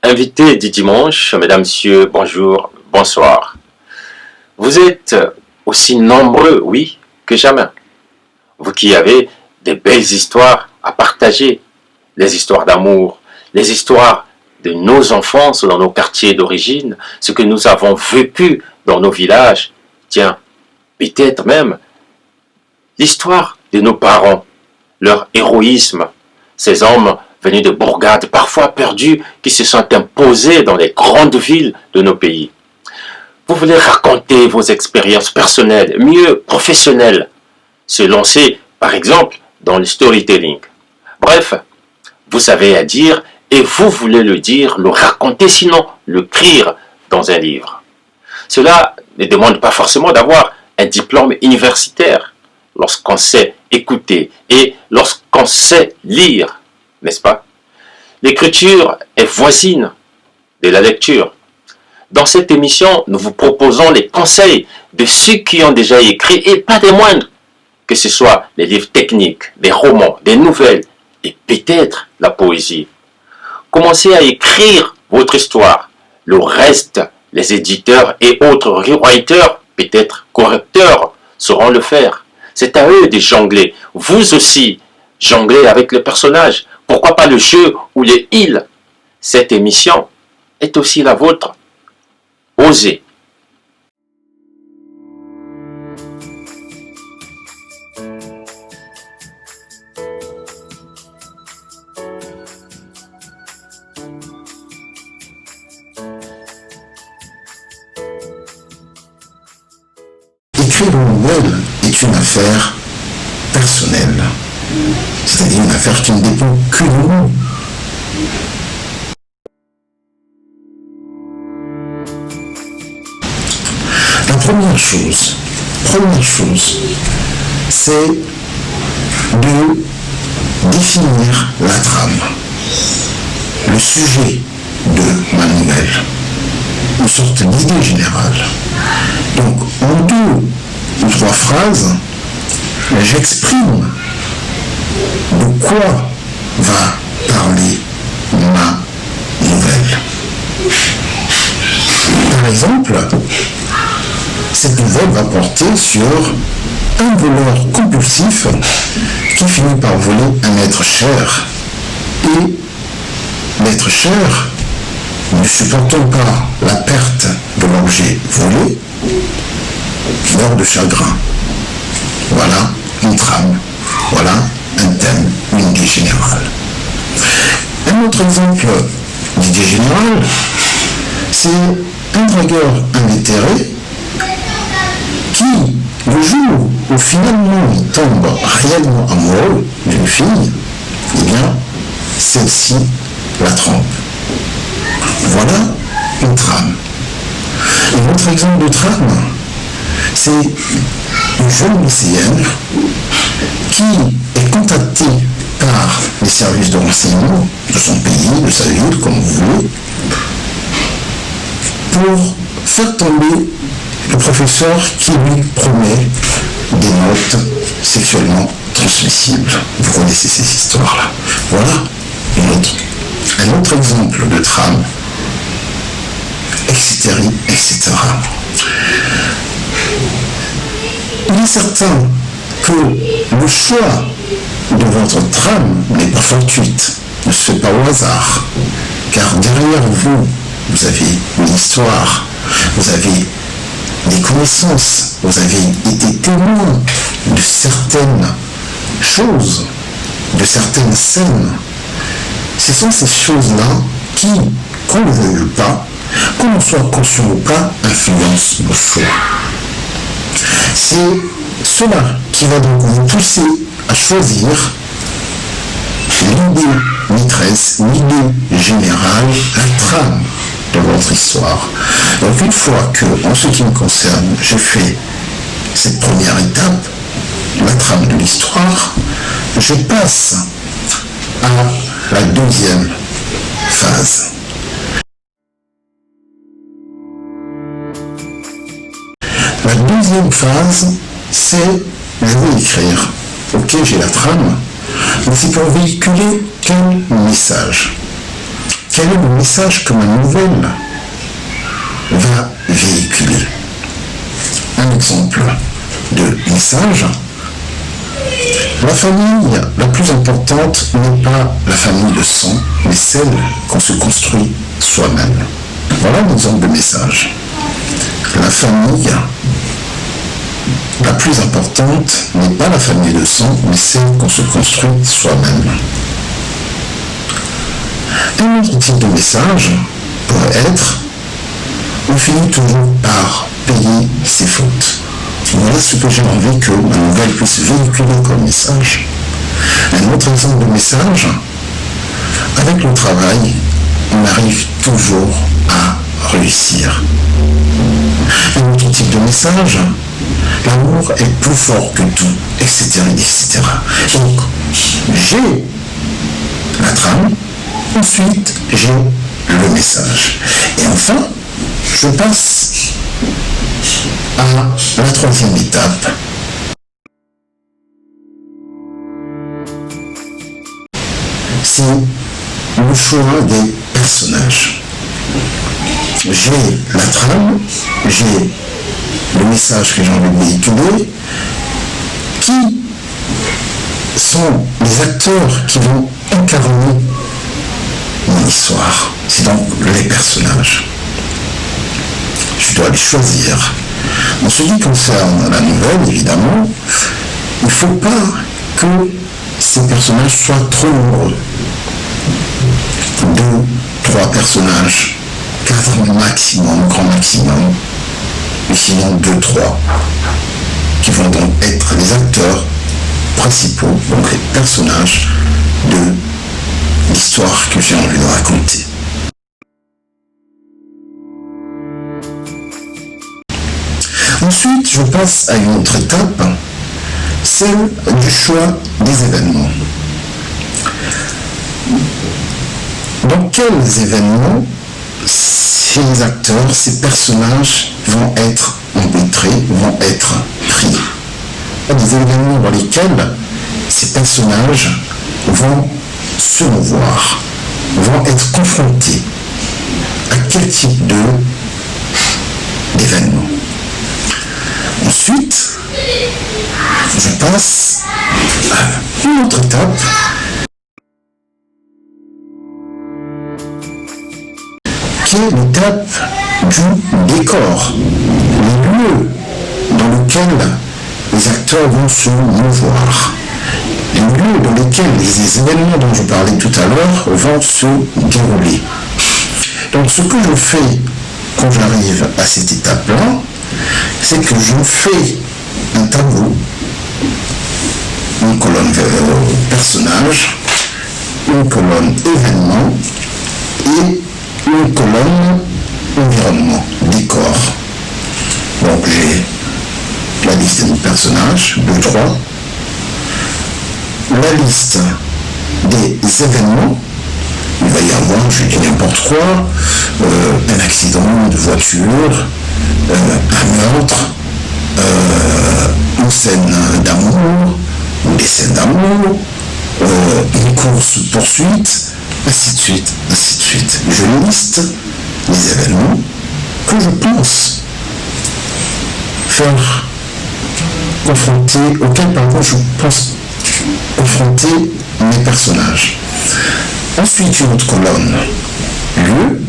Invité du dimanche, mesdames, messieurs, bonjour, bonsoir. Vous êtes aussi nombreux, oui, que jamais. Vous qui avez des belles histoires à partager, les histoires d'amour, les histoires de nos enfances dans nos quartiers d'origine, ce que nous avons vécu dans nos villages, tiens, peut-être même l'histoire de nos parents, leur héroïsme, ces hommes venus de bourgades parfois perdus qui se sont imposés dans les grandes villes de nos pays. Vous voulez raconter vos expériences personnelles, mieux professionnelles, se lancer par exemple dans le storytelling. Bref, vous savez à dire et vous voulez le dire, le raconter, sinon l'écrire dans un livre. Cela ne demande pas forcément d'avoir un diplôme universitaire lorsqu'on sait écouter et lorsqu'on sait lire, n'est-ce pas? L'écriture est voisine de la lecture. Dans cette émission, nous vous proposons les conseils de ceux qui ont déjà écrit et pas des moindres, que ce soit les livres techniques, des romans, des nouvelles et peut-être la poésie. Commencez à écrire votre histoire. Le reste, les éditeurs et autres rewriters, peut-être correcteurs, sauront le faire. C'est à eux de jongler. Vous aussi, jonglez avec les personnages. Pourquoi pas le jeu ou les îles? Cette émission est aussi la vôtre. Osez. Écrire une nouvelle est une affaire personnelle, c'est-à-dire une affaire qui ne dépend que de nous. La première chose, c'est de définir la trame, le sujet de ma nouvelle, une sorte d'idée générale. Donc, en 2 ou 3 phrases, j'exprime de quoi va parler ma nouvelle. Par exemple, cette nouvelle va porter sur un voleur compulsif qui finit par voler un être cher. Et l'être cher, ne supportant pas la perte de l'objet volé, meurt de chagrin. Voilà une trame, voilà un thème, une idée générale. Un autre exemple d'idée générale, c'est un dragueur invétéré qui, le jour où finalement il tombe réellement amoureux d'une fille, eh bien, celle-ci la trompe. Voilà une trame. Un autre exemple de trame, c'est une jeune lycéenne qui est contactée par les services de renseignement de son pays, de sa ville, comme vous voulez, pour faire tomber le professeur qui lui promet des notes sexuellement transmissibles. Vous connaissez ces histoires-là. Voilà un autre exemple de trame, etc., etc. Il est certain que le choix de votre trame n'est pas fortuite, ne se fait pas au hasard, car derrière vous, vous avez une histoire, vous avez des connaissances, vous avez été témoin de certaines choses, de certaines scènes. Ce sont ces choses-là qui, qu'on ne le veuille pas, qu'on en soit conscient ou pas, influencent nos choix. C'est cela qui va donc vous pousser à choisir l'idée maîtresse, l'idée générale, la trame de votre histoire. Donc une fois que, en ce qui me concerne, j'ai fait cette première étape, la trame de l'histoire, je passe à la deuxième phase. La deuxième phase, c'est je vais écrire. Ok, j'ai la trame, mais c'est pour véhiculer quel message? Quel est le message que ma nouvelle va véhiculer? Un exemple de message. La famille la plus importante n'est pas la famille de sang, mais celle qu'on se construit soi-même. Voilà un exemple de message. La famille la plus importante n'est pas la famille de sang, mais celle qu'on se construit soi-même. Un autre type de message pourrait être on finit toujours par payer ses fautes. Voilà ce que j'ai envie que ma nouvelle puisse véhiculer comme message. Un autre exemple de message, avec le travail, on arrive toujours à réussir. Un autre type de message, l'amour est plus fort que tout, etc., etc. Donc, j'ai la trame, ensuite j'ai le message. Et enfin, je passe à la troisième étape. C'est le choix des personnages. J'ai la trame, j'ai le message que j'ai envie de véhiculer, qui sont les acteurs qui vont incarner mon histoire. C'est donc les personnages. Je dois les choisir. En ce qui concerne la nouvelle, évidemment, il ne faut pas que ces personnages soient trop nombreux. 2, 3 personnages, 4 maximum, grand maximum, et sinon 2, 3, qui vont donc être les acteurs principaux, donc les personnages de l'histoire que j'ai envie de raconter. Ensuite, je passe à une autre étape, celle du choix des événements. Dans quels événements ces acteurs, ces personnages vont être empêtrés, vont être pris? Des événements dans lesquels ces personnages vont se mouvoir, vont être confrontés à quel type d'événement. Ensuite, je passe à une autre étape qui est l'étape du décor, les lieux dans lesquels les acteurs vont se mouvoir, les lieux dans lesquels les événements dont je parlais tout à l'heure vont se dérouler. Donc ce que je fais quand j'arrive à cette étape-là, c'est que je fais un tableau, une colonne personnage, une colonne événement et une colonne environnement, décor. Donc j'ai la liste des personnages, 2, 3, la liste des événements. Il va y avoir, je dis n'importe quoi, un accident de voiture, un meurtre, une scène d'amour, ou des scènes d'amour, une course-poursuite, ainsi de suite, ainsi de suite. Je liste les événements que je pense faire confronter, auxquels pardon, je pense confronter mes personnages. Ensuite, une autre colonne, lieu,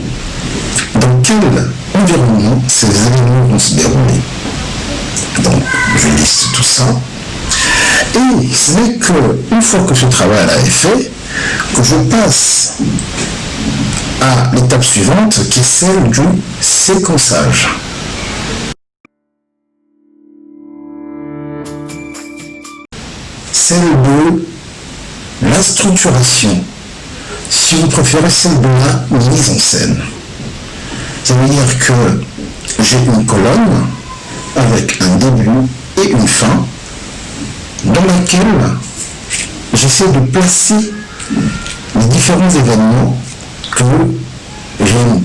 dans quel environnement ces événements vont se dérouler. Donc, je liste tout ça. Et ce n'est qu'une fois que ce travail-là est fait, que je passe à l'étape suivante, qui est celle du séquençage. Celle de la structuration, si vous préférez celle de la mise en scène. Ça veut dire que j'ai une colonne avec un début et une fin dans laquelle j'essaie de placer les différents événements que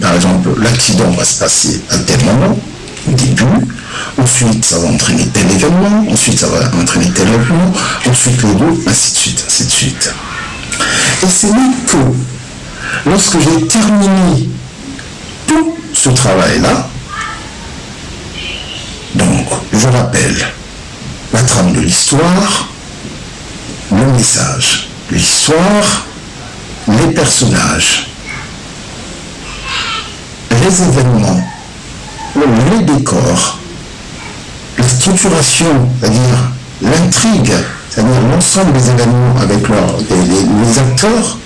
par exemple, l'accident va se passer à tel moment, au début, ensuite ça va entraîner tel événement, ensuite ça va entraîner tel événement, ensuite les deux, ainsi de suite, ainsi de suite. Et c'est là que, lorsque j'ai terminé tout ce travail-là, donc je rappelle la trame de l'histoire, le message de l'histoire, les personnages, les événements, les décors, la structuration, c'est-à-dire l'intrigue, c'est-à-dire l'ensemble des événements avec les acteurs,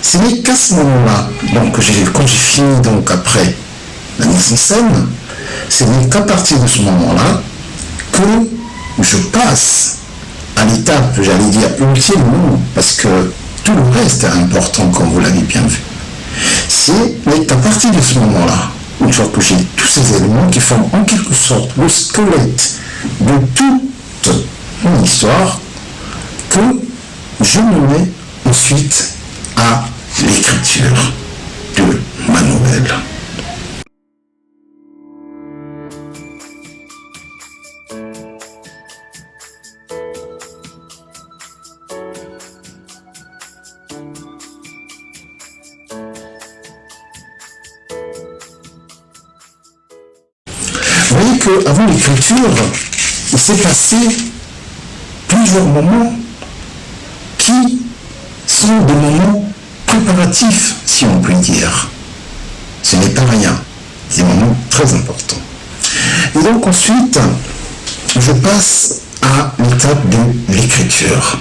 ce n'est qu'à ce moment-là, donc quand j'ai fini donc après la mise en scène, ce n'est qu'à partir de ce moment-là que je passe à l'étape, j'allais dire, ultime, non, parce que tout le reste est important, comme vous l'avez bien vu. C'est qu'à partir de ce moment-là, une fois que j'ai tous ces éléments qui forment en quelque sorte le squelette de toute mon histoire, que je me mets ensuite à l'écriture de ma nouvelle. Vous voyez qu'avant l'écriture, il s'est passé plusieurs moments qui sont des moments préparatifs, si on peut dire. Ce n'est pas rien, c'est des moments très importants. Et donc ensuite, je passe à l'étape de l'écriture.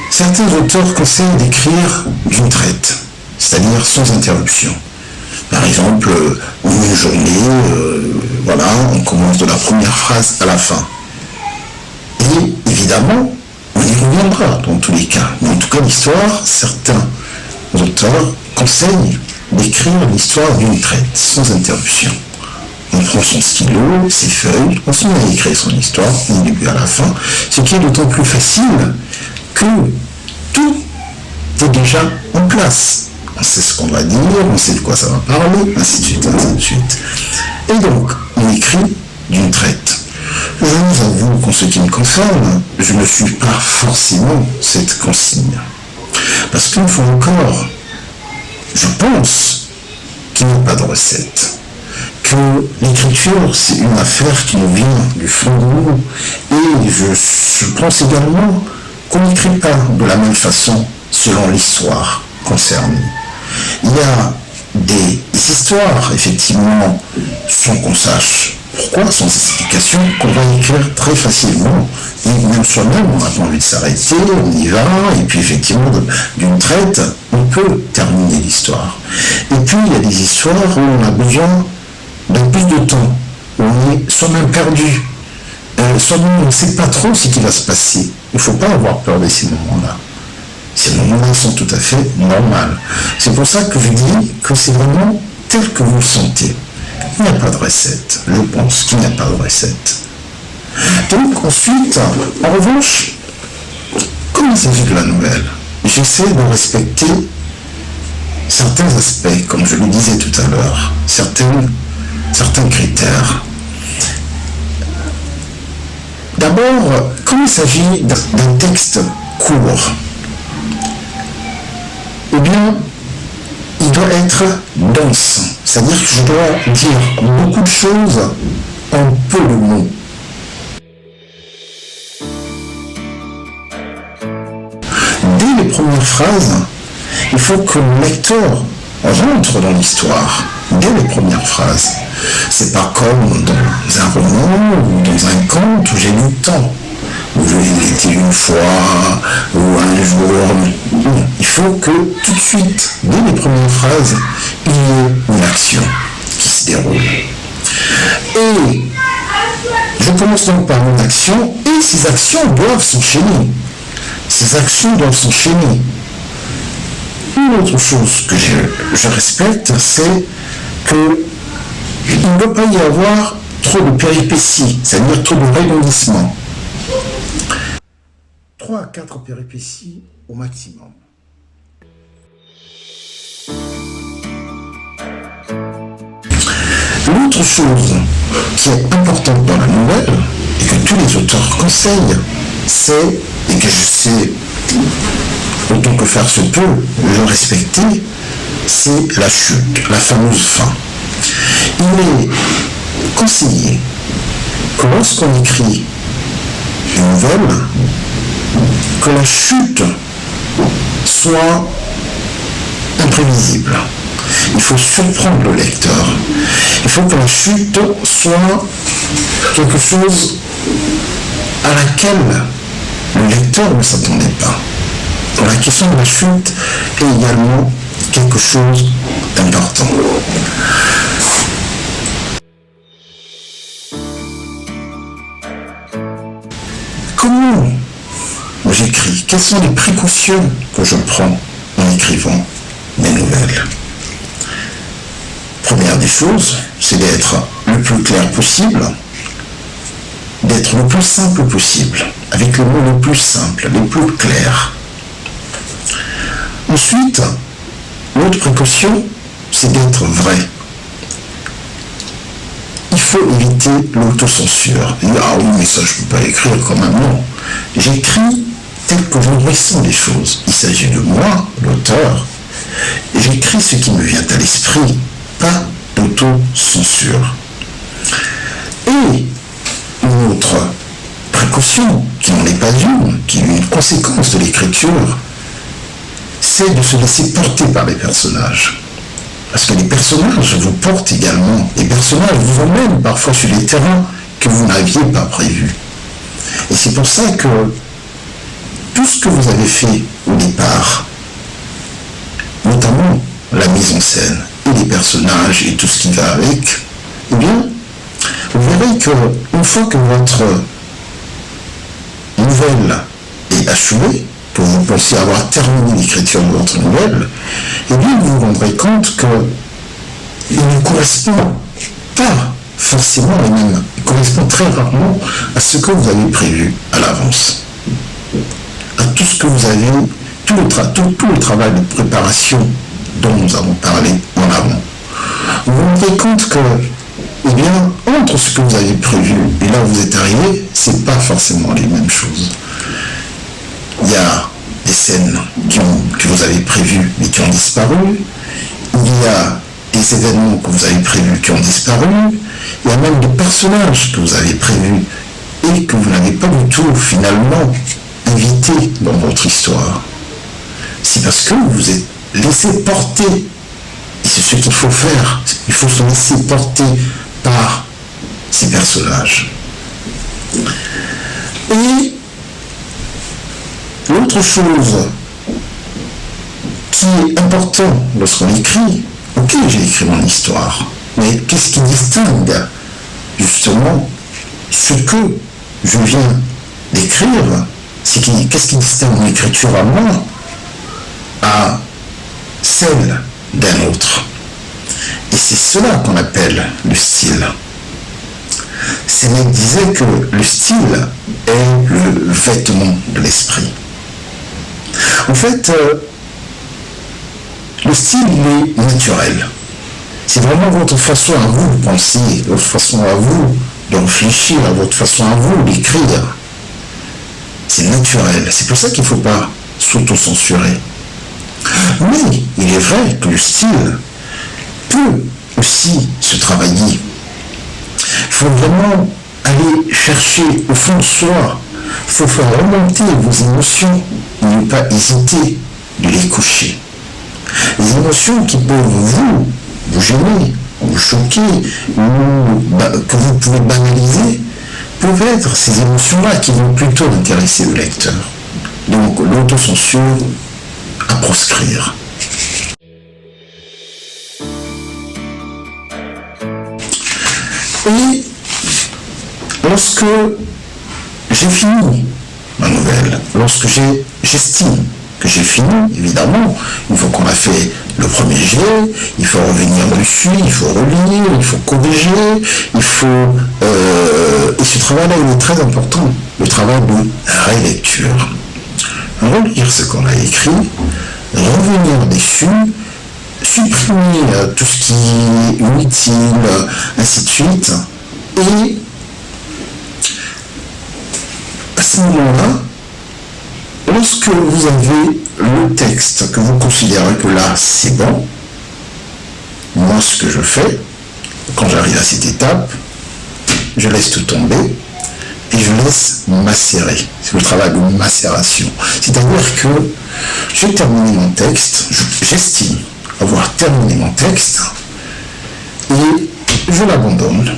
Certains auteurs conseillent d'écrire d'une traite, c'est-à-dire sans interruption. Par exemple, une journée, voilà, on commence de la première phrase à la fin. Et évidemment, on y reviendra dans tous les cas. Mais en tout cas, l'histoire, certains auteurs conseillent d'écrire l'histoire d'une traite, sans interruption. On prend son stylo, ses feuilles, on se met à écrire son histoire, du début à la fin, ce qui est d'autant plus facile que tout est déjà en place. On sait ce qu'on va dire, on sait de quoi ça va parler, ainsi de suite, ainsi de suite. Et donc, on écrit d'une traite. Je vous avoue qu'en ce qui me concerne, je ne suis pas forcément cette consigne. Parce qu'une fois encore, je pense qu'il n'y a pas de recette. Que l'écriture, c'est une affaire qui nous vient du fond de nous. Et je pense également qu'on n'écrit pas de la même façon selon l'histoire concernée. Il y a des histoires, effectivement, sans qu'on sache pourquoi, sans explication, qu'on va écrire très facilement. Et même soi-même, on n'a pas envie de s'arrêter, on y va, et puis effectivement, d'une traite, on peut terminer l'histoire. Et puis, il y a des histoires où on a besoin d'un plus de temps, où on est soi-même perdu, soi-même on ne sait pas trop ce qui va se passer. Il ne faut pas avoir peur de ces moments-là. Ces moments-là sont tout à fait normaux. C'est pour ça que je dis que c'est vraiment tel que vous le sentez. Il n'y a pas de recette. Je pense qu'il n'y a pas de recette. Donc ensuite, en revanche, comme il s'agit de la nouvelle, j'essaie de respecter certains aspects, comme je le disais tout à l'heure, certains critères. D'abord, comme il s'agit d'un texte court, eh bien, il doit être dense. C'est-à-dire que je dois dire beaucoup de choses en peu de mots. Dès les premières phrases, il faut que le lecteur rentre dans l'histoire. Dès les premières phrases. C'est pas comme dans un roman ou dans un conte où j'ai eu le temps. Où j'ai été une fois, ou un jour. Non, il faut que tout de suite, dès les premières phrases, il y ait une action qui se déroule. Et je commence donc par une action, et ces actions doivent s'enchaîner. Ces actions doivent s'enchaîner. Une autre chose que je respecte, c'est que il ne doit pas y avoir trop de péripéties, c'est-à-dire trop de rebondissements. 3 à 4 péripéties au maximum. L'autre chose qui est importante dans la nouvelle, et que tous les auteurs conseillent, c'est, et que je sais, autant que faire se peut, le respecter, c'est la chute, la fameuse fin. Il est conseillé que lorsqu'on écrit une nouvelle, que la chute soit imprévisible. Il faut surprendre le lecteur. Il faut que la chute soit quelque chose à laquelle le lecteur ne s'attendait pas. La question de la chute est également quelque chose d'important. Comment j'écris? Quelles sont les précautions que je prends en écrivant mes nouvelles? Première des choses, c'est d'être le plus clair possible, d'être le plus simple possible, avec les mots les plus simples, les plus clairs. Ensuite, l'autre précaution, c'est d'être vrai. Il faut éviter l'autocensure. Ah oui, mais ça, je ne peux pas écrire comme un non. J'écris tel que je ressens les choses. Il s'agit de moi, l'auteur, et j'écris ce qui me vient à l'esprit, pas d'autocensure. Et une autre précaution, qui n'en est pas une, qui est une conséquence de l'écriture, c'est de se laisser porter par les personnages. Parce que les personnages vous portent également. Les personnages vous emmènent parfois sur des terrains que vous n'aviez pas prévus. Et c'est pour ça que tout ce que vous avez fait au départ, notamment la mise en scène et les personnages et tout ce qui va avec, eh bien, vous verrez qu'une fois que votre nouvelle est achevée, que vous pensez avoir terminé l'écriture de votre nouvelle, eh bien, vous vous rendrez compte qu'il ne correspond pas forcément, et même il correspond très rarement à ce que vous avez prévu à l'avance. À tout ce que vous avez, tout le travail de préparation dont nous avons parlé en avant. Vous vous rendrez compte que, eh bien, entre ce que vous avez prévu et là où vous êtes arrivé, c'est pas forcément les mêmes choses. Il y a des scènes que vous avez prévues mais qui ont disparu. Il y a des événements que vous avez prévus qui ont disparu. Il y a même des personnages que vous avez prévus et que vous n'avez pas du tout finalement invités dans votre histoire. C'est parce que vous vous êtes laissé porter. Et c'est ce qu'il faut faire. Il faut se laisser porter par ces personnages. Et l'autre chose qui est importante lorsqu'on écrit, ok, j'ai écrit mon histoire, mais qu'est-ce qui distingue justement ce que je viens d'écrire? Qu'est-ce qui distingue mon écriture à moi à celle d'un autre? Et c'est cela qu'on appelle le style. Sénèque disait que le style est le vêtement de l'esprit. En fait, le style est naturel. C'est vraiment votre façon à vous de penser, votre façon à vous de réfléchir, votre façon à vous d'écrire. C'est naturel. C'est pour ça qu'il ne faut pas s'auto-censurer. Mais il est vrai que le style peut aussi se travailler. Il faut vraiment aller chercher au fond de soi. Il faut faire remonter vos émotions et ne pas hésiter de les coucher. Les émotions qui peuvent vous gêner, vous choquer, ou que vous pouvez banaliser, peuvent être ces émotions-là qui vont plutôt intéresser le lecteur. Donc l'autocensure à proscrire. Et lorsque j'ai fini ma nouvelle, lorsque j'estime que j'ai fini, évidemment, une fois qu'on a fait le premier jet, il faut revenir dessus, il faut relire, il faut corriger, il faut... et ce travail-là, il est très important, le travail de rélecture. relire ce qu'on a écrit, revenir dessus, supprimer tout ce qui est inutile, ainsi de suite, et à ce moment-là, lorsque vous avez le texte que vous considérez que là c'est bon, moi ce que je fais, quand j'arrive à cette étape, je laisse tout tomber et je laisse macérer. C'est le travail de macération. C'est-à-dire que j'ai terminé mon texte, j'estime avoir terminé mon texte et je l'abandonne.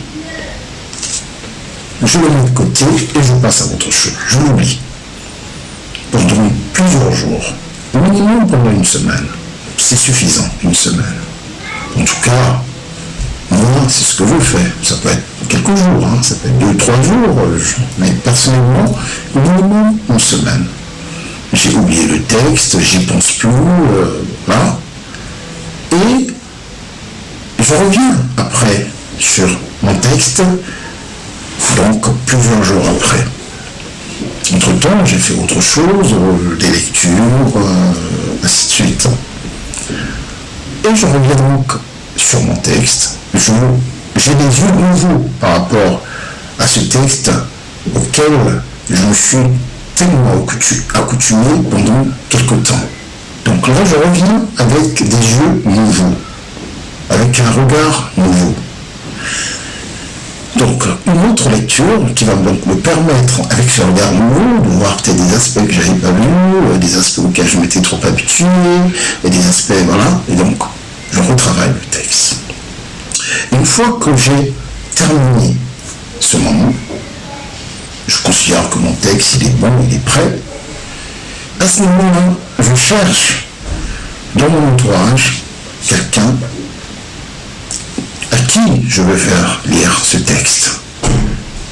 Je le mets de côté et je passe à autre chose. Je l'oublie. Pendant plusieurs jours, au minimum pendant une semaine. C'est suffisant, une semaine. En tout cas, moi, c'est ce que je fais. Ça peut être quelques jours, ça peut être 2-3 jours, mais personnellement, au minimum une semaine. J'ai oublié le texte, j'y pense plus, voilà. Et je reviens après sur mon texte, donc plusieurs jours après. Entre-temps, j'ai fait autre chose, des lectures, ainsi de suite. Et je reviens donc sur mon texte. J'ai des yeux nouveaux par rapport à ce texte auquel je me suis tellement accoutumé pendant quelque temps. Donc là, je reviens avec des yeux nouveaux, avec un regard nouveau. Donc, une autre lecture qui va donc me permettre, avec ce regard nouveau, de voir peut-être des aspects que je n'avais pas vus, des aspects auxquels je m'étais trop habitué, et des aspects, voilà. Et donc, je retravaille le texte. Une fois que j'ai terminé ce moment, je considère que mon texte, il est bon, il est prêt. À ce moment-là, je cherche dans mon entourage quelqu'un à qui je veux faire lire ce texte.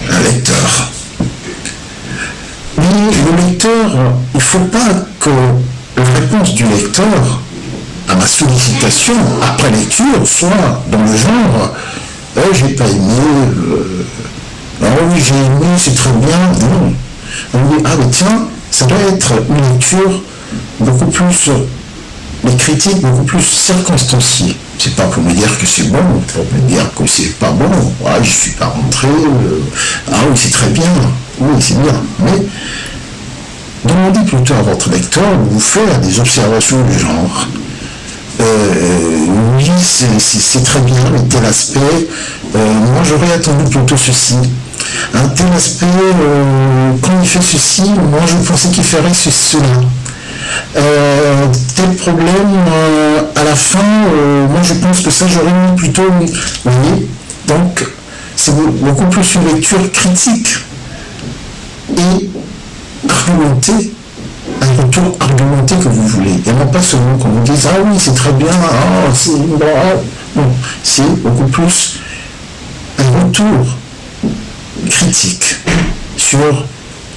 Un lecteur. Mais le lecteur, il ne faut pas que la réponse du lecteur à ma sollicitation après lecture soit dans le genre j'ai pas aimé, oui j'ai aimé, c'est très bien, non. On dit mais tiens, ça doit être une lecture beaucoup plus, les critiques beaucoup plus circonstanciées. C'est pas pour me dire que c'est bon, pour me dire que c'est pas bon, je suis pas rentré, oui c'est très bien, oui c'est bien, mais demandez plutôt à votre lecteur de vous faire des observations du genre. Oui, c'est très bien, mais tel aspect, moi j'aurais attendu plutôt ceci. Un tel aspect, quand il fait ceci, moi je pensais qu'il ferait cela. Tel problème, à la fin, moi je pense que ça j'aurais mis plutôt... Oui, donc c'est beaucoup plus une lecture critique et argumentée. Un retour argumenté que vous voulez, et non pas seulement qu'on vous dise oui c'est très bien, c'est bon, non, c'est beaucoup plus un retour critique sur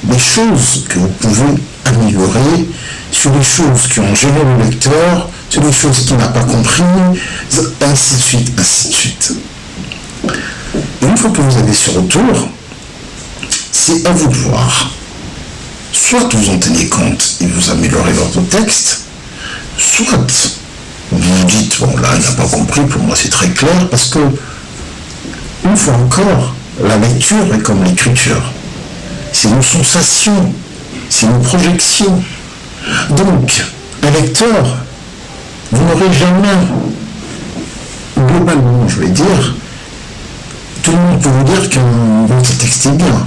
les choses que vous pouvez améliorer, sur les choses qui ont gêné le lecteur, sur les choses qu'il n'a pas compris, ainsi de suite, ainsi de suite. Et une fois que vous avez ce retour, c'est à vous de voir. Soit vous en tenez compte et vous améliorez votre texte, soit vous vous dites, bon là il n'a pas compris, pour moi c'est très clair, parce que, une fois encore, la lecture est comme l'écriture. C'est nos sensations, c'est nos projections. Donc, un lecteur, vous n'aurez jamais, globalement je vais dire, tout le monde peut vous dire que votre texte est bien,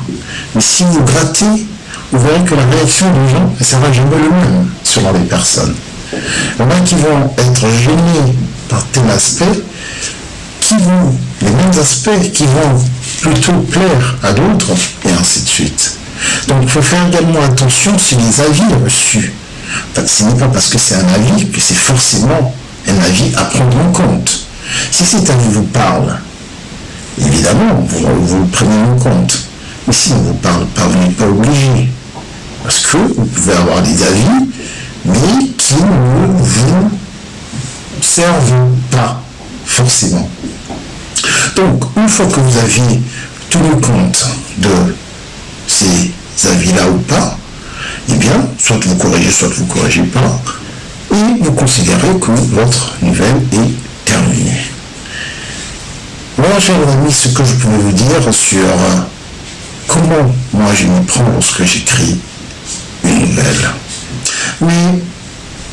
mais si vous grattez, vous verrez que la réaction des gens ne sera jamais le même selon les personnes. Il y en a qui vont être gênés par tel aspect, les mêmes aspects qui vont plutôt plaire à d'autres, et ainsi de suite. Donc il faut faire également attention sur les avis reçus. Ce n'est pas parce que c'est un avis que c'est forcément un avis à prendre en compte. Si cet avis vous parle, évidemment, vous le prenez en compte. Mais si on ne vous parle pas, vous n'êtes pas obligé. Parce que vous pouvez avoir des avis, mais qui ne vous servent pas, forcément. Donc, une fois que vous avez tenu compte de ces avis-là ou pas, eh bien, soit vous ne corrigez pas, et vous considérez que votre nouvelle est terminée. Voilà, chers amis, ce que je pouvais vous dire sur comment moi je m'y prends lorsque j'écris une nouvelle. Mais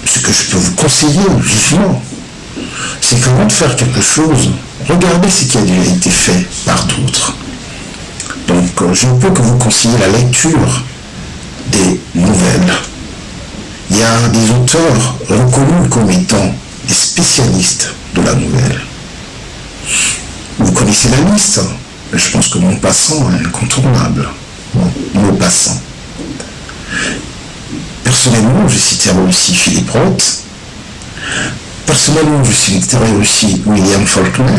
ce que je peux vous conseiller vivement, c'est qu'avant de faire quelque chose, regardez ce qui a déjà été fait par d'autres. Donc, je ne peux que vous conseiller la lecture des nouvelles. Il y a des auteurs reconnus comme étant des spécialistes de la nouvelle. Vous connaissez la liste, je pense que Maupassant est incontournable. Maupassant. Personnellement, je citerai aussi Philippe Roth. Personnellement, je citerai aussi William Faulkner.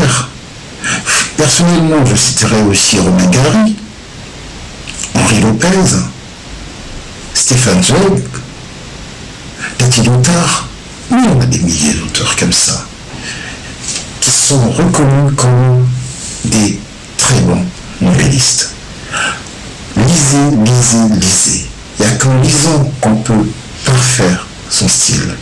Personnellement, je citerai aussi Romain Gary, Henri Lopez, Stéphane Zweig, Tati Lothar. Il y en a des milliers d'auteurs comme ça, qui sont reconnus comme des très bons novellistes. Lisez, lisez, lisez. Il n'y a qu'en lisant qu'on peut parfaire son style.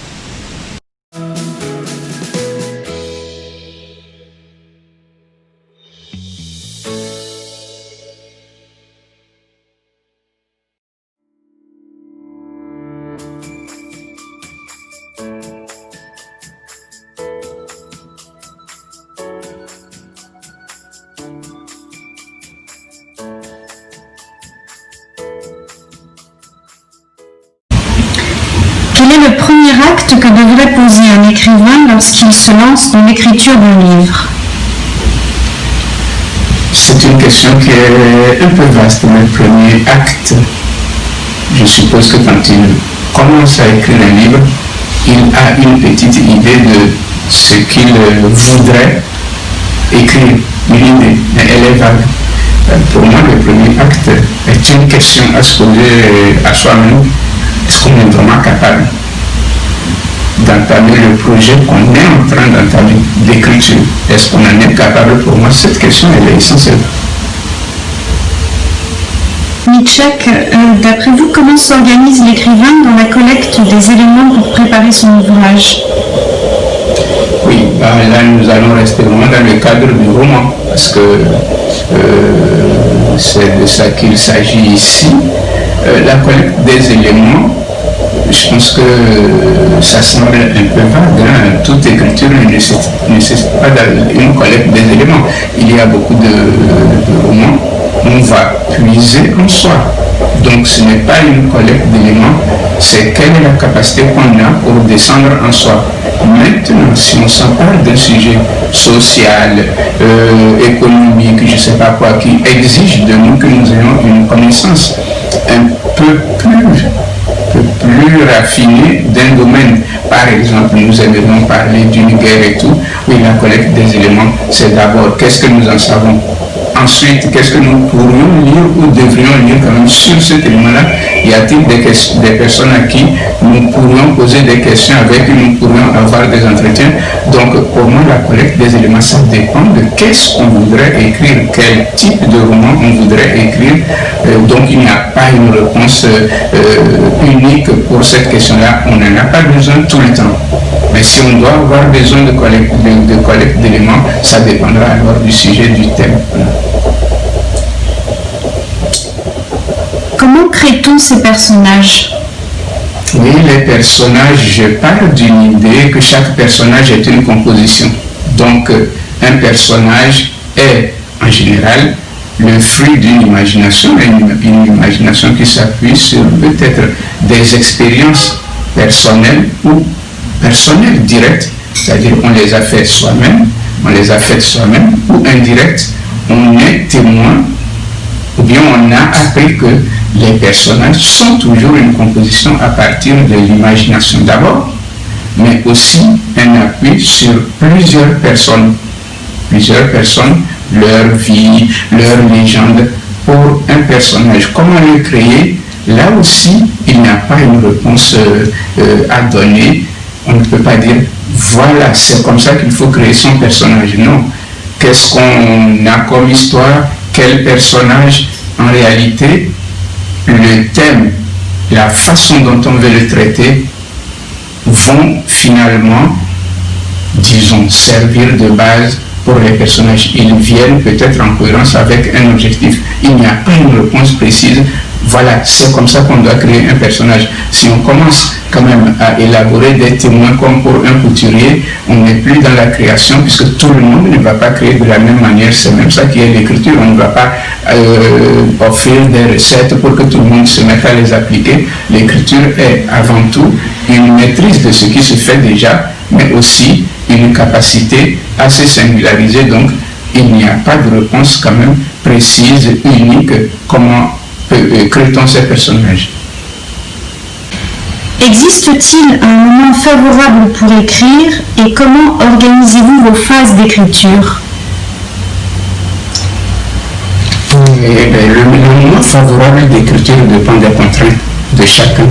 Quel est le premier acte que devrait poser un écrivain lorsqu'il se lance dans l'écriture d'un livre? C'est une question qui est un peu vaste. Le premier acte, je suppose que quand il commence à écrire un livre, il a une petite idée de ce qu'il voudrait écrire, une idée, mais elle est vague. Pour moi, le premier acte est une question à se poser à soi-même. Est-ce qu'on est vraiment capable d'entamer le projet qu'on est en train d'entamer d'écriture? Est-ce qu'on en est capable? Pour moi, cette question, elle est essentielle. Mitchek, d'après vous, comment s'organise l'écrivain dans la collecte des éléments pour préparer son ouvrage? Oui, là nous allons rester vraiment dans le cadre du roman, parce que c'est de ça qu'il s'agit ici. La collecte des éléments, je pense que ça semble un peu vague, hein. Toute écriture ne nécessite pas une collecte des éléments. Il y a beaucoup de romans où on va puiser en soi. Donc ce n'est pas une collecte d'éléments, c'est quelle est la capacité qu'on a pour descendre en soi. Maintenant, si on s'empare d'un sujet social, économique, je ne sais pas quoi, qui exige de nous que nous ayons une connaissance un peu plus raffinée d'un domaine. Par exemple, nous aimerions parler d'une guerre et tout. Oui, la collecte des éléments, c'est d'abord qu'est-ce que nous en savons. Ensuite, qu'est-ce que nous pourrions lire ou devrions lire quand même sur cet élément-là? Y a-t-il des personnes à qui nous pourrions poser des questions, avec qui nous pourrions avoir des entretiens? Donc, pour moi, la collecte des éléments, ça dépend de qu'est-ce qu'on voudrait écrire, quel type de roman on voudrait écrire. Donc, il n'y a pas une réponse unique pour cette question-là. On n'en a pas besoin tout le temps. Mais si on doit avoir besoin de collecte d'éléments, ça dépendra alors du sujet, du thème. Comment crée-t-on ces personnages? Oui, les personnages, je pars d'une idée que chaque personnage est une composition. Donc, un personnage est, en général, le fruit d'une imagination, une imagination qui s'appuie sur peut-être des expériences personnelles ou personnelles directes, c'est-à-dire on les a faites soi-même, ou indirectes, on est témoin, ou bien on a appris que les personnages sont toujours une composition à partir de l'imagination d'abord, mais aussi un appui sur plusieurs personnes, leur vie, leur légende pour un personnage. Comment le créer? Là aussi, il n'y a pas une réponse à donner. On ne peut pas dire, voilà, c'est comme ça qu'il faut créer son personnage. Non. Qu'est-ce qu'on a comme histoire? Quel personnage? En réalité, le thème la façon dont on veut le traiter vont finalement, disons, servir de base pour les personnages. Ils viennent peut-être en cohérence avec un objectif. Il n'y a pas une réponse précise. Voilà, c'est comme ça qu'on doit créer un personnage. Si on commence quand même à élaborer des témoins comme pour un couturier, on n'est plus dans la création puisque tout le monde ne va pas créer de la même manière. C'est même ça qui est l'écriture. On ne va pas offrir des recettes pour que tout le monde se mette à les appliquer. L'écriture est avant tout une maîtrise de ce qui se fait déjà, mais aussi une capacité à se singulariser. Donc, il n'y a pas de réponse quand même précise, unique, comment crée-t-on ces personnages. Existe-t-il un moment favorable pour écrire et comment organisez-vous vos phases d'écriture? Le moment favorable d'écriture dépend des contraintes de chacun.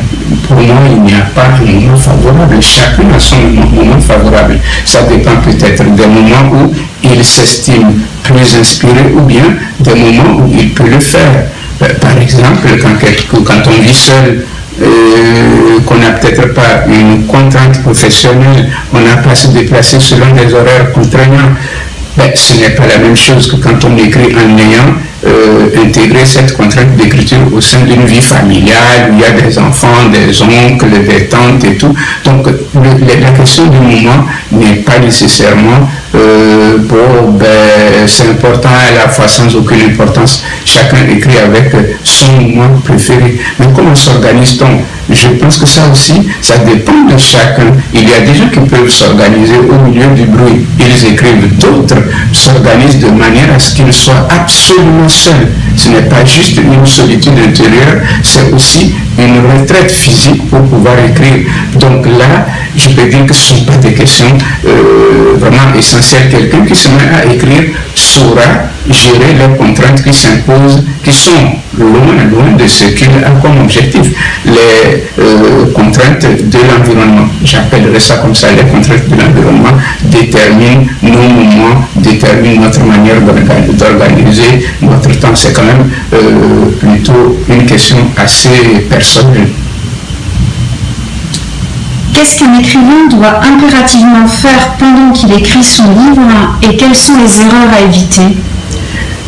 Pour moi, il n'y a pas de moment favorable. Chacun a son moment favorable. Ça dépend peut-être des moments où il s'estime plus inspiré ou bien des moments où il peut le faire. Par exemple, quand on vit seul, qu'on n'a peut-être pas une contrainte professionnelle, on n'a pas à se déplacer selon des horaires contraignants, ce n'est pas la même chose que quand on écrit en ayant intégré cette contrainte d'écriture au sein d'une vie familiale, où il y a des enfants, des oncles, des tantes et tout. Donc la question du moment n'est pas nécessairement c'est important à la fois sans aucune importance. Chacun écrit avec son moment préféré. Mais comment s'organise-t-on? Je pense que ça aussi, ça dépend de chacun. Il y a des gens qui peuvent s'organiser au milieu du bruit. Ils écrivent. D'autres s'organisent de manière à ce qu'ils soient absolument seuls. Ce n'est pas juste une solitude intérieure, c'est aussi une retraite physique pour pouvoir écrire. Donc là, je peux dire que ce ne sont pas des questions vraiment essentielles. Quelqu'un qui se met à écrire saura gérer les contraintes qui s'imposent, qui sont loin de ce qu'il a comme objectif. Les contraintes de l'environnement, j'appellerais ça comme ça, les contraintes de l'environnement déterminent nos moments, déterminent notre manière d'organiser notre temps. C'est quand même plutôt une question assez personnelle. Qu'est-ce qu'un écrivain doit impérativement faire pendant qu'il écrit son livre et quelles sont les erreurs à éviter?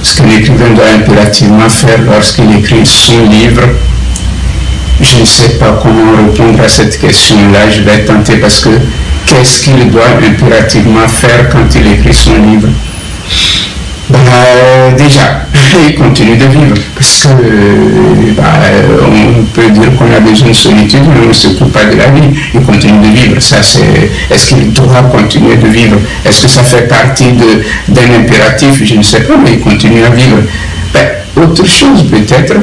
Ce qu'un écrivain doit impérativement faire lorsqu'il écrit son livre, je ne sais pas comment répondre à cette question-là. Je vais tenter parce que qu'est-ce qu'il doit impérativement faire quand il écrit son livre? Déjà, il continue de vivre parce que on peut dire qu'on a besoin de solitude, mais on ne se coupe pas de la vie. Il continue de vivre. Ça, est-ce qu'il doit continuer de vivre? Est-ce que ça fait partie d'un impératif? Je ne sais pas, mais il continue à vivre. Autre chose peut-être,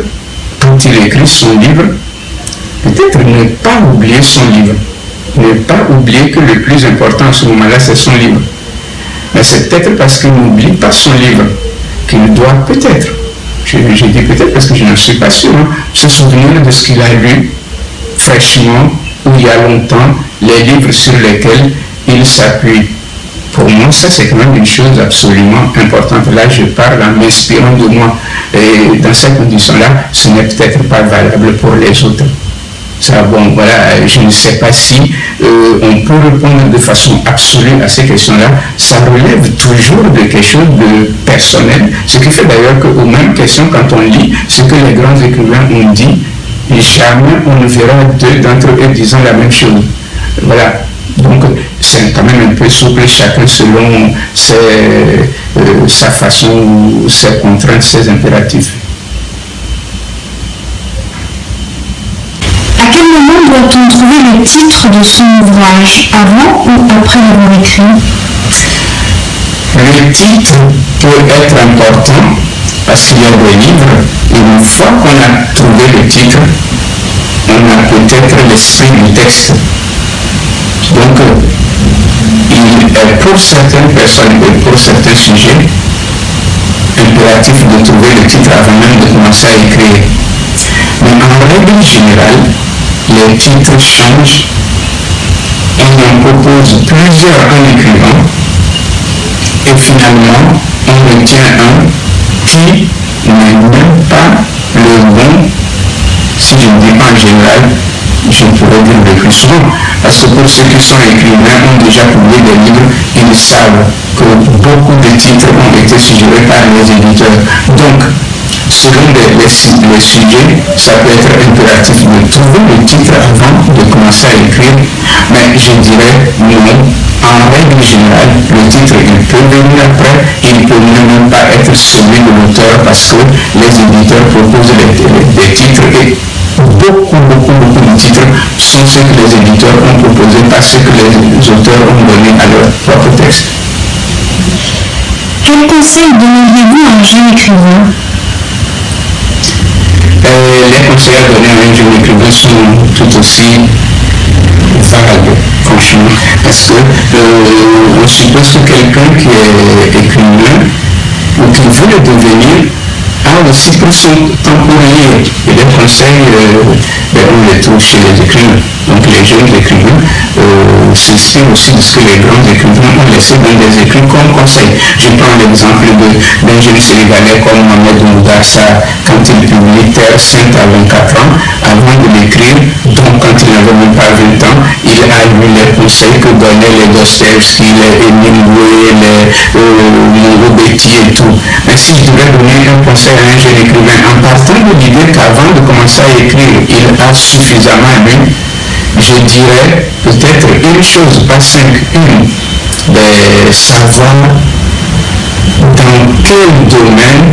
quand il écrit son livre, peut-être ne pas oublier son livre. Ne pas oublier que le plus important à ce moment-là, c'est son livre. Mais c'est peut-être parce qu'il n'oublie pas son livre qu'il doit peut-être, je dis peut-être parce que je n'en suis pas sûr, se souvenir de ce qu'il a lu fraîchement ou il y a longtemps, les livres sur lesquels il s'appuie. Pour moi, ça c'est quand même une chose absolument importante. Là, je parle en m'inspirant de moi. Et dans ces conditions-là, ce n'est peut-être pas valable pour les autres. Ça, je ne sais pas si on peut répondre de façon absolue à ces questions-là. Ça relève toujours de quelque chose de personnel. Ce qui fait d'ailleurs qu'aux mêmes questions, quand on lit ce que les grands écrivains ont dit, jamais on ne verra deux d'entre eux disant la même chose. Voilà. Donc, c'est quand même un peu souple, chacun selon sa façon, ses contraintes, ses impératifs. À quel moment doit-on trouver le titre de son ouvrage, avant ou après l'avoir écrit? Le titre peut être important parce qu'il y a des livres, et une fois qu'on a trouvé le titre, on a peut-être l'esprit du texte. Donc, il est pour certaines personnes et pour certains sujets impératif de trouver le titre avant même de commencer à écrire. Mais en règle générale, les titres changent et on propose plusieurs en écrivant et finalement on retient un qui n'est même pas le bon Si je ne dis pas en général, je pourrais dire le plus souvent, parce que pour ceux qui sont écrivains, ont déjà publié des livres, ils savent que beaucoup de titres ont été suggérés par les éditeurs. Donc, selon les sujets, ça peut être impératif de trouver le titre avant de commencer à écrire, mais je dirais non. En règle générale, le titre, il peut venir après, il ne peut même pas être celui de l'auteur parce que les éditeurs proposent des titres et beaucoup de titres sont ceux que les éditeurs ont proposés, pas ceux que les auteurs ont donnés à leur propre texte. Quel conseil donneriez-vous à un jeune écrivain? Les conseils à donner à un jeune écrivain sont tout aussi vagues, franchement, parce que on suppose que quelqu'un qui est écrivain ou qui veut le devenir a aussi pris son temps pour lire. Et les conseils, on les trouve chez les écrivains. Donc les jeunes écrivains s'inspirent aussi de ce que les grands écrivains ont laissé dans des écrits comme conseil. Je prends l'exemple d'un jeune sénégalais comme Mohamed Moudassa, quand il publie Terre Sainte à 24 ans, avant de l'écrire, donc quand il n'avait même pas 20 ans, il a lu les conseils que donnaient les Dostoevsky, les Hemingway, les Montgomery et tout. Mais si je devais donner un conseil à un jeune écrivain, en partant de l'idée qu'avant de commencer à écrire, il a suffisamment lu, je dirais peut-être une chose, pas cinq, savoir dans quel domaine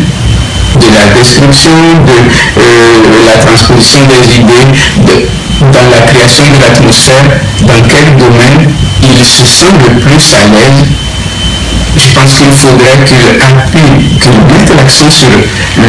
de la description, de la transposition des idées, dans la création de l'atmosphère, dans quel domaine il se sent le plus à l'aise. Je pense qu'il faudrait qu'il mette l'accent sur le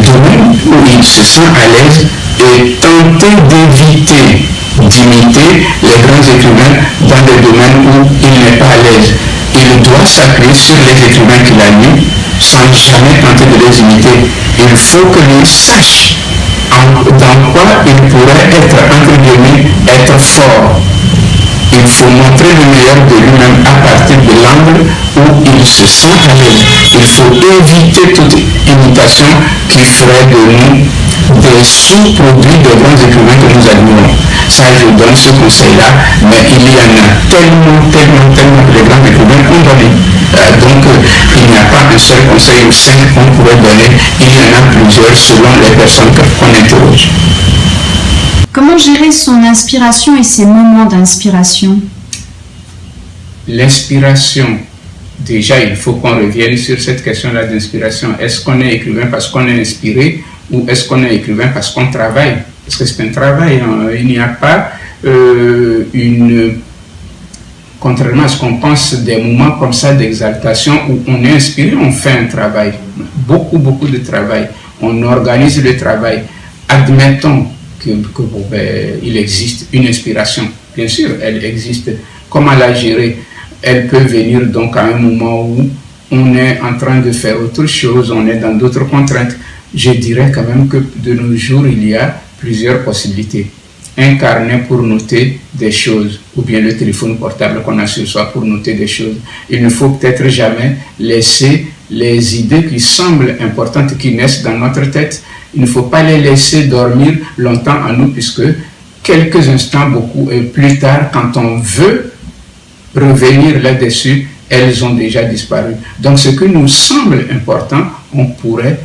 domaine où il se sent à l'aise et tenter d'éviter d'imiter les grands écrivains dans des domaines où il n'est pas à l'aise. Il doit s'appuyer sur les écrivains qu'il a lus sans jamais tenter de les imiter. Il faut que lui sache dans quoi il pourrait être, entre guillemets, être fort. Il faut montrer le meilleur de lui-même à partir de l'angle où il se sent à l'aise. Il faut éviter toute imitation qui ferait de nous des sous-produits des grands écrivains que nous admirons. Ça, je donne ce conseil-là, mais il y en a tellement que les grands écrivains ont donné. Donc, il n'y a pas un seul conseil ou cinq qu'on pourrait donner. Il y en a plusieurs selon les personnes qu'on interroge. Comment gérer son inspiration et ses moments d'inspiration? L'inspiration, déjà, il faut qu'on revienne sur cette question-là d'inspiration. Est-ce qu'on est écrivain parce qu'on est inspiré ou est-ce qu'on est écrivain parce qu'on travaille? Parce que c'est un travail, hein. Il n'y a pas contrairement à ce qu'on pense, des moments comme ça d'exaltation où on est inspiré, on fait un travail, beaucoup de travail, on organise le travail. Admettons il existe une inspiration, bien sûr, elle existe. Comment la gérer? Elle peut venir donc à un moment où on est en train de faire autre chose, on est dans d'autres contraintes. Je dirais quand même que de nos jours, il y a plusieurs possibilités. Un carnet pour noter des choses, ou bien le téléphone portable qu'on a sur soi pour noter des choses. Il ne faut peut-être jamais laisser les idées qui semblent importantes, qui naissent dans notre tête, il ne faut pas les laisser dormir longtemps en nous, puisque quelques instants, beaucoup, et plus tard, quand on veut revenir là-dessus, elles ont déjà disparu. Donc ce qui nous semble important, on pourrait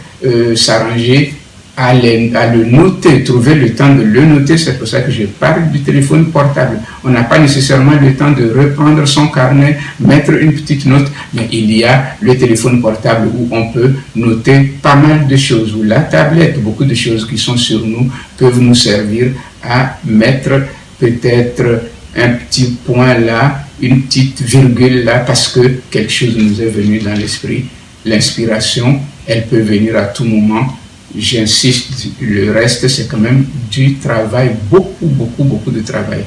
s'arranger à le noter, trouver le temps de le noter. C'est pour ça que je parle du téléphone portable. On n'a pas nécessairement le temps de reprendre son carnet, mettre une petite note, mais il y a le téléphone portable où on peut noter pas mal de choses, ou la tablette, beaucoup de choses qui sont sur nous peuvent nous servir à mettre peut-être un petit point là, une petite virgule là, parce que quelque chose nous est venu dans l'esprit. L'inspiration, elle peut venir à tout moment. J'insiste, le reste, c'est quand même du travail, beaucoup de travail.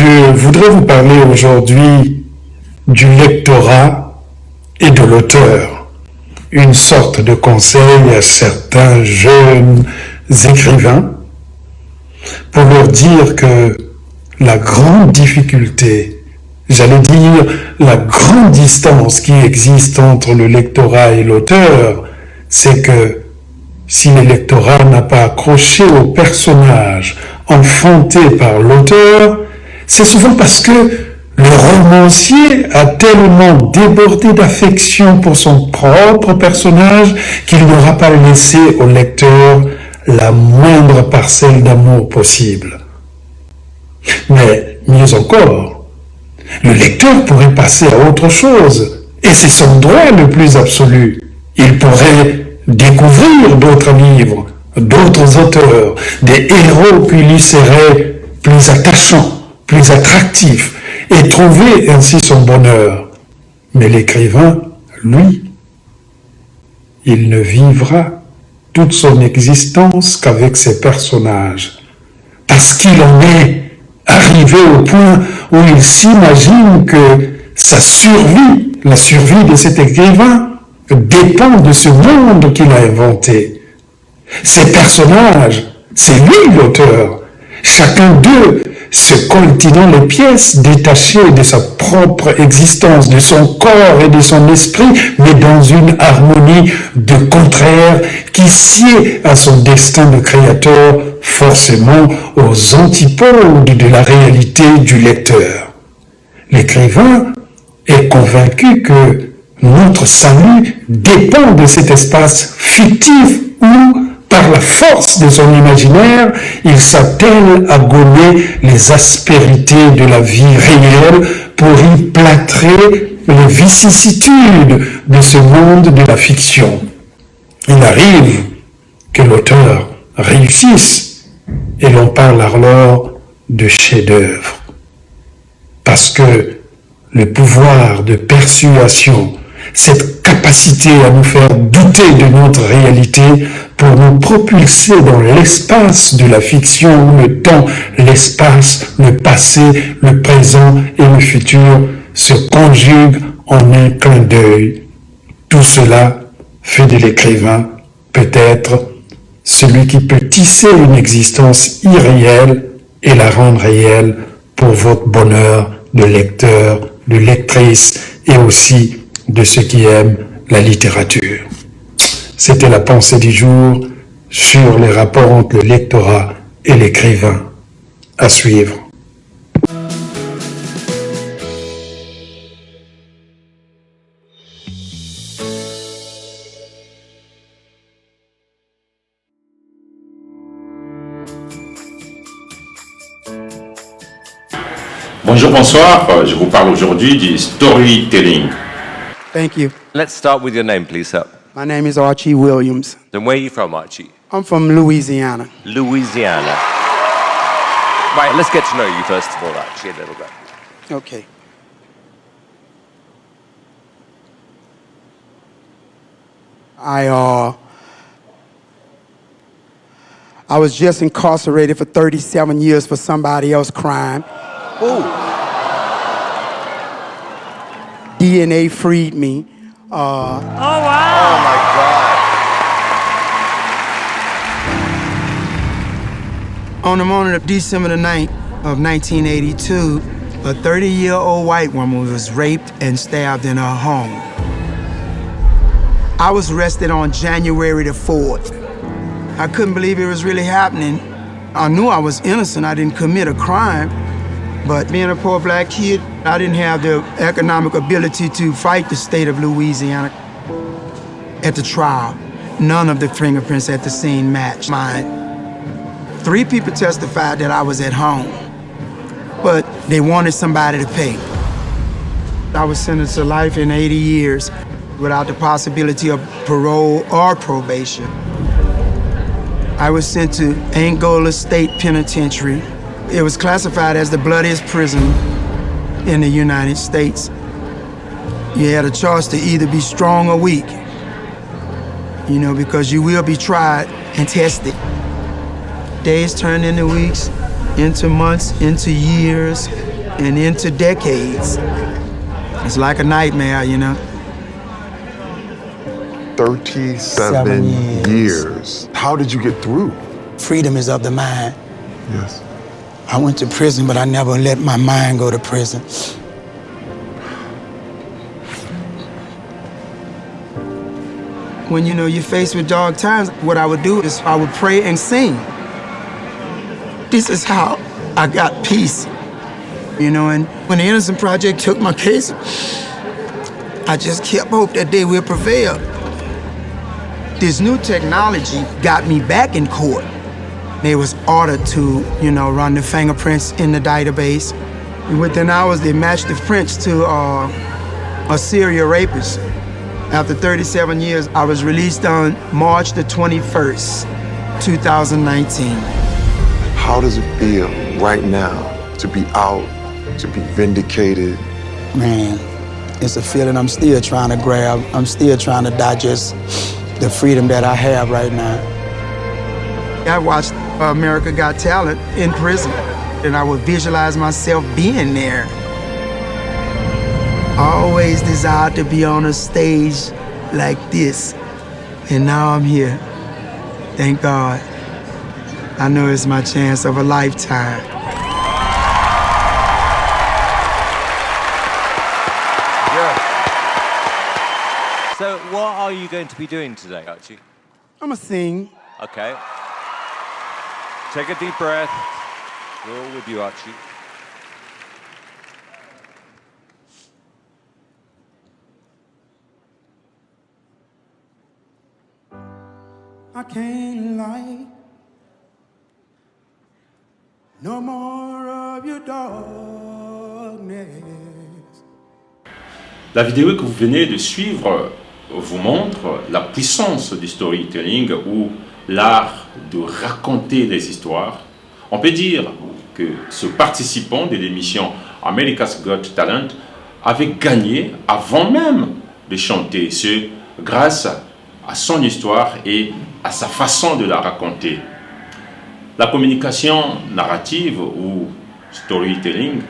Je voudrais vous parler aujourd'hui du lectorat et de l'auteur. Une sorte de conseil à certains jeunes écrivains pour leur dire que la grande difficulté, j'allais dire la grande distance qui existe entre le lectorat et l'auteur, c'est que si le lectorat n'a pas accroché au personnage enfanté par l'auteur, c'est souvent parce que le romancier a tellement débordé d'affection pour son propre personnage qu'il n'aura pas laissé au lecteur la moindre parcelle d'amour possible. Mais mieux encore, le lecteur pourrait passer à autre chose, et c'est son droit le plus absolu. Il pourrait découvrir d'autres livres, d'autres auteurs, des héros qui lui seraient plus attachants, plus attractifs, et trouver ainsi son bonheur. Mais l'écrivain, lui, il ne vivra toute son existence qu'avec ses personnages, parce qu'il en est arrivé au point où il s'imagine que sa survie, la survie de cet écrivain, dépend de ce monde qu'il a inventé. Ces personnages, c'est lui l'auteur. Chacun d'eux se coltinant les pièces détachées de sa propre existence, de son corps et de son esprit, mais dans une harmonie de contraires qui sied à son destin de créateur, forcément aux antipodes de la réalité du lecteur. L'écrivain est convaincu que notre salut dépend de cet espace fictif où, par la force de son imaginaire, il s'attelle à gommer les aspérités de la vie réelle pour y plâtrer les vicissitudes de ce monde de la fiction. Il arrive que l'auteur réussisse, et l'on parle alors de chef-d'œuvre. Parce que le pouvoir de persuasion, cette capacité à nous faire douter de notre réalité pour nous propulser dans l'espace de la fiction où le temps, l'espace, le passé, le présent et le futur se conjuguent en un clin d'œil. Tout cela fait de l'écrivain peut-être celui qui peut tisser une existence irréelle et la rendre réelle pour votre bonheur de lecteur, de lectrice et aussi de ceux qui aiment la littérature. C'était la pensée du jour sur les rapports entre le lectorat et l'écrivain. À suivre. Bonjour, bonsoir. Je vous parle aujourd'hui du storytelling. Thank you. Let's start with your name, please, sir. My name is Archie Williams. Then where are you from, Archie? I'm from Louisiana. Louisiana. Right, let's get to know you first of all, actually, a little bit. Okay. I was just incarcerated for 37 years for somebody else's crime. Ooh. DNA freed me. Oh, my God. On the morning of December the 9th of 1982, a 30-year-old white woman was raped and stabbed in her home. I was arrested on January the 4th. I couldn't believe it was really happening. I knew I was innocent. I didn't commit a crime. But being a poor black kid, I didn't have the economic ability to fight the state of Louisiana. At the trial, none of the fingerprints at the scene matched mine. 3 people testified that I was at home, but they wanted somebody to pay. I was sentenced to life in 80 years without the possibility of parole or probation. I was sent to Angola State Penitentiary. It was classified as the bloodiest prison in the United States. You had a choice to either be strong or weak, you know, because you will be tried and tested. Days turned into weeks, into months, into years. and into decades. It's like a nightmare, you know. 37 years. How did you get through? Freedom is of the mind. Yes. I went to prison, but I never let my mind go to prison. When you're faced with dark times, what I would do is I would pray and sing. This is how I got peace. And when the Innocent Project took my case, I just kept hope that they will prevail. This new technology got me back in court. They was ordered to, run the fingerprints in the database. And within hours, they matched the prints to a serial rapist. After 37 years, I was released on March the 21st, 2019. How does it feel right now to be out, to be vindicated? Man, it's a feeling I'm still trying to grab. I'm still trying to digest the freedom that I have right now. I watched America Got Talent in prison, and I would visualize myself being there. I always desired to be on a stage like this, and now I'm here. Thank God. I know it's my chance of a lifetime. Yeah. So, what are you going to be doing today, Archie? I'm gonna sing. Okay. Take a deep breath. We're all with you, Archie. I can't lie. No more of your darkness. La vidéo que vous venez de suivre vous montre la puissance du storytelling ou l'art de raconter des histoires. On peut dire que ce participant de l'émission America's Got Talent avait gagné avant même de chanter, ce grâce à son histoire et à sa façon de la raconter. La communication narrative ou storytelling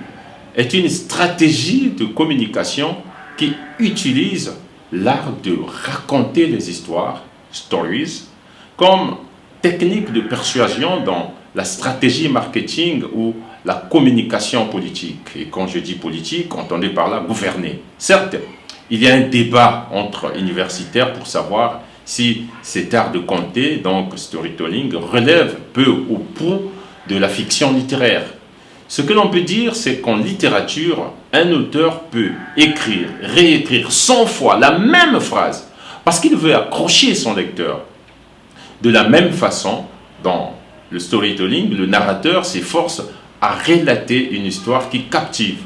est une stratégie de communication qui utilise l'art de raconter les histoires, stories, comme technique de persuasion dans la stratégie marketing ou la communication politique. Et quand je dis politique, entendez par là gouverner. Certes, il y a un débat entre universitaires pour savoir si cet art de conter, donc storytelling, relève peu ou prou de la fiction littéraire. Ce que l'on peut dire, c'est qu'en littérature, un auteur peut écrire, réécrire 100 fois la même phrase parce qu'il veut accrocher son lecteur. De la même façon, dans le storytelling, le narrateur s'efforce à relater une histoire qui captive.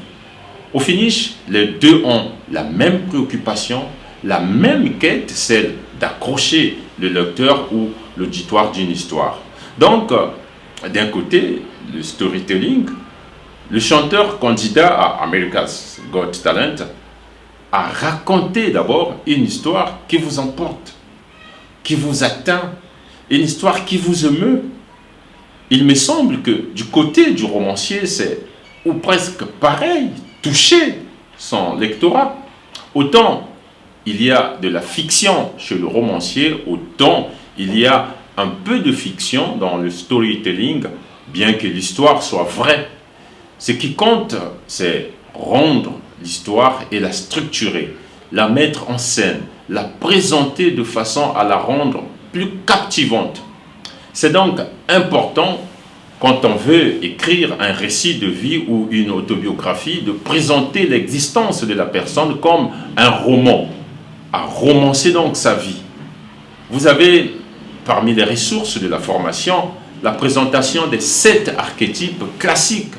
Au finish, les deux ont la même préoccupation, la même quête, celle d'accrocher le lecteur ou l'auditoire d'une histoire. Donc, d'un côté, le storytelling, le chanteur candidat à America's Got Talent a raconté d'abord une histoire qui vous emporte, qui vous atteint, une histoire qui vous émeut. Il me semble que du côté du romancier, c'est ou presque pareil, toucher son lectorat. Autant il y a de la fiction chez le romancier, autant il y a un peu de fiction dans le storytelling, bien que l'histoire soit vraie. Ce qui compte, c'est rendre l'histoire et la structurer, la mettre en scène, la présenter de façon à la rendre plus captivante. C'est donc important, quand on veut écrire un récit de vie ou une autobiographie, de présenter l'existence de la personne comme un roman, à romancer donc sa vie. Vous avez, parmi les ressources de la formation, la présentation des 7 archétypes classiques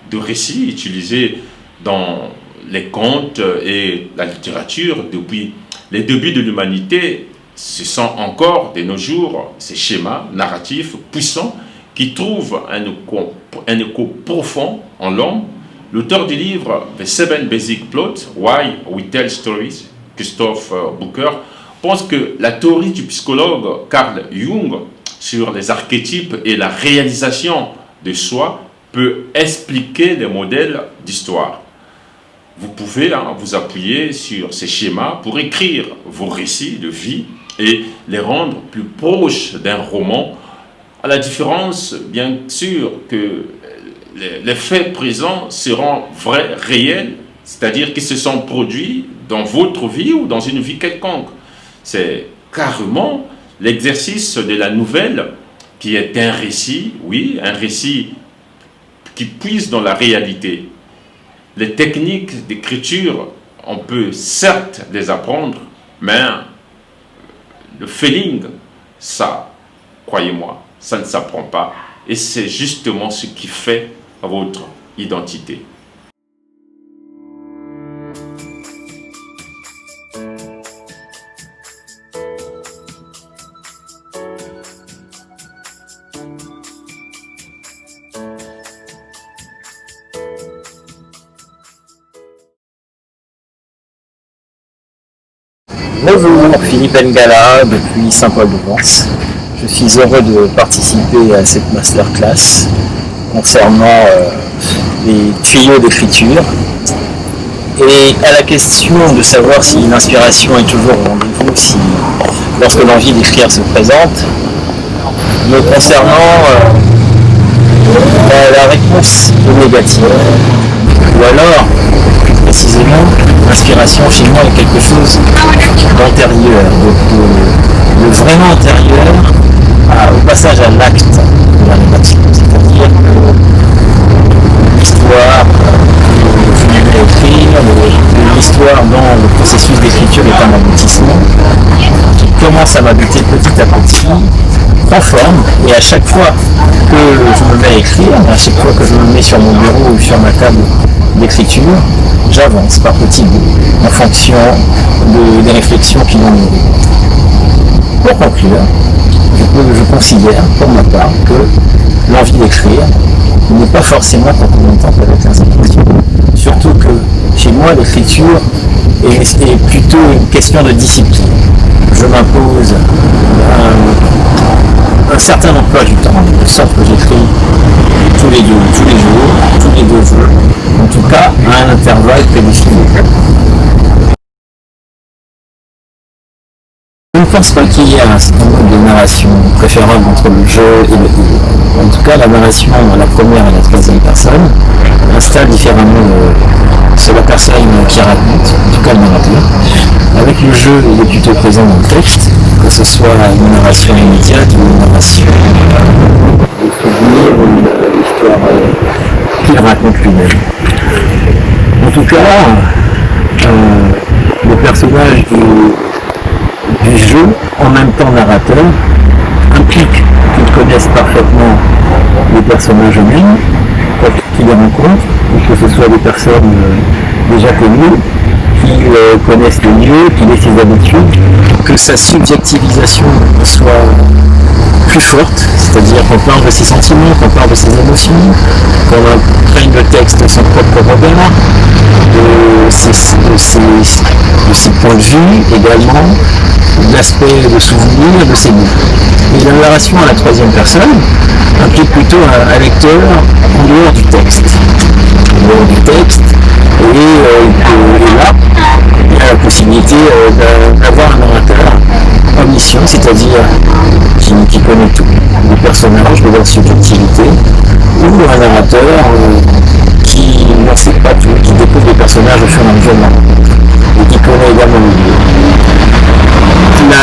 de récits utilisés dans les contes et la littérature depuis les débuts de l'humanité. Ce sont encore de nos jours ces schémas narratifs puissants qui trouvent un écho profond en l'homme. L'auteur du livre The 7 Basic Plots, Why We Tell Stories, Christophe Booker, pense que la théorie du psychologue Carl Jung sur les archétypes et la réalisation de soi peut expliquer les modèles d'histoire. Vous pouvez vous appuyer sur ces schémas pour écrire vos récits de vie et les rendre plus proches d'un roman, à la différence, bien sûr, que les faits présents seront vrais, réels, c'est-à-dire qu'ils se sont produits dans votre vie ou dans une vie quelconque. C'est carrément l'exercice de la nouvelle qui est un récit, oui, un récit qui puise dans la réalité. Les techniques d'écriture, on peut certes les apprendre, mais le feeling, ça, croyez-moi, ça ne s'apprend pas. Et c'est justement ce qui fait votre identité. Bonjour, Philippe Ngala depuis Saint-Paul-de-Vence. Je suis heureux de participer à cette masterclass concernant les tuyaux d'écriture. Et à la question de savoir si l'inspiration est toujours au rendez-vous, lorsque l'envie d'écrire se présente, me concernant, la réponse est négative. Ou alors, plus précisément, l'inspiration chez moi est quelque chose d'antérieur, de vraiment antérieur au passage à l'acte de la narration. C'est-à-dire que l'histoire que je vais écrire, l'histoire dans le processus d'écriture est un aboutissement qui commence à m'habiter petit à petit, prend forme, et à chaque fois que je me mets à écrire, à chaque fois que je me mets sur mon bureau ou sur ma table d'écriture, j'avance par petits bouts en fonction des réflexions qui m'ont mené. Pour conclure, je considère pour ma part que l'envie d'écrire n'est pas forcément concomitante avec l'inspiration. Surtout que chez moi, l'écriture est plutôt une question de discipline. Je m'impose un certain emploi du temps, de sorte que j'écris tous les jours, tous les 2 jours, en tout cas à un intervalle prédéfini. Je ne pense pas qu'il y ait un mode de narration préférable entre le jeu et le livre. En tout cas, la narration à la première et la troisième personne installe différemment c'est la personne qui raconte, en tout cas le narrateur. Avec le jeu, il est plutôt présent dans le texte, que ce soit une narration immédiate ou une narration des souvenirs ou une histoire qu'il raconte lui-même. En tout cas, le personnage du jeu, en même temps narrateur, implique qu'ils connaissent parfaitement les personnages eux-mêmes, qu'ils les rencontrent, que ce soit des personnes déjà connues, qui connaissent les lieux, qui connaissent ses habitudes, que sa subjectivisation soit plus forte, c'est-à-dire qu'on parle de ses sentiments, qu'on parle de ses émotions, qu'on imprègne le texte de son propre regard, de ses points de vue également, de l'aspect de souvenir, de ses goûts. Et la narration à la troisième personne implique plutôt un lecteur en dehors du texte. En dehors du texte, et là, il y a la possibilité d'avoir un narrateur omniscient, c'est-à-dire qui connaît tout, les personnages, de leur subjectivité, ou un narrateur qui n'en sait pas tout, qui découvre les personnages au fur et à mesure et qui connaît également le milieu.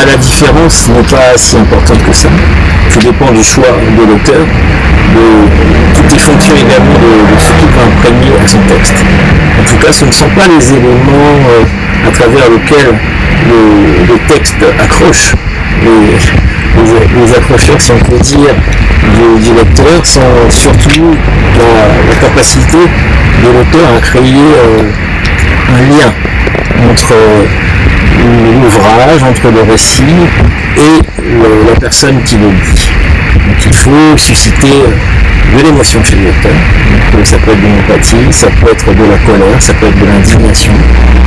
La différence n'est pas si importante que ça. Tout dépend du choix de l'auteur, de toutes les fonctions également de ce qu'il va imprégner à son texte. En tout cas, ce ne sont pas les éléments à travers lesquels le texte accroche. Les accrocheurs, si on peut dire, du lecteur sont surtout la capacité de l'auteur à créer un lien entre l'ouvrage, entre le récit et la personne qui le lit. Donc il faut susciter de l'émotion chez le lecteur. Donc, ça peut être de l'empathie, ça peut être de la colère, ça peut être de l'indignation,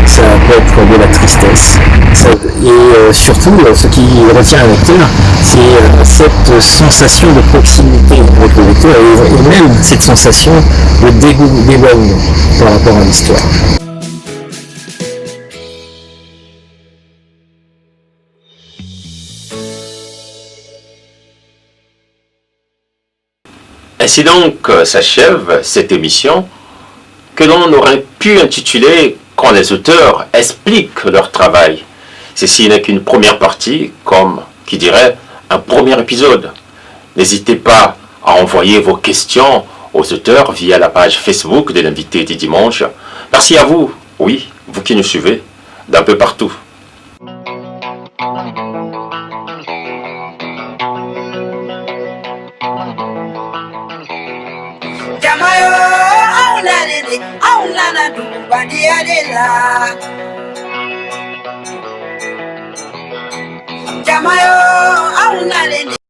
ça peut être de la tristesse, Et surtout, ce qui retient un lecteur, c'est cette sensation de proximité avec le lecteur et même cette sensation de d'éloignement par rapport à l'histoire. Ainsi donc s'achève cette émission que l'on aurait pu intituler « Quand les auteurs expliquent leur travail ». Ceci n'est qu'une première partie, comme qui dirait un premier épisode. N'hésitez pas à envoyer vos questions aux auteurs via la page Facebook de l'invité du dimanche. Merci à vous, oui, vous qui nous suivez d'un peu partout. Jamayo, aunale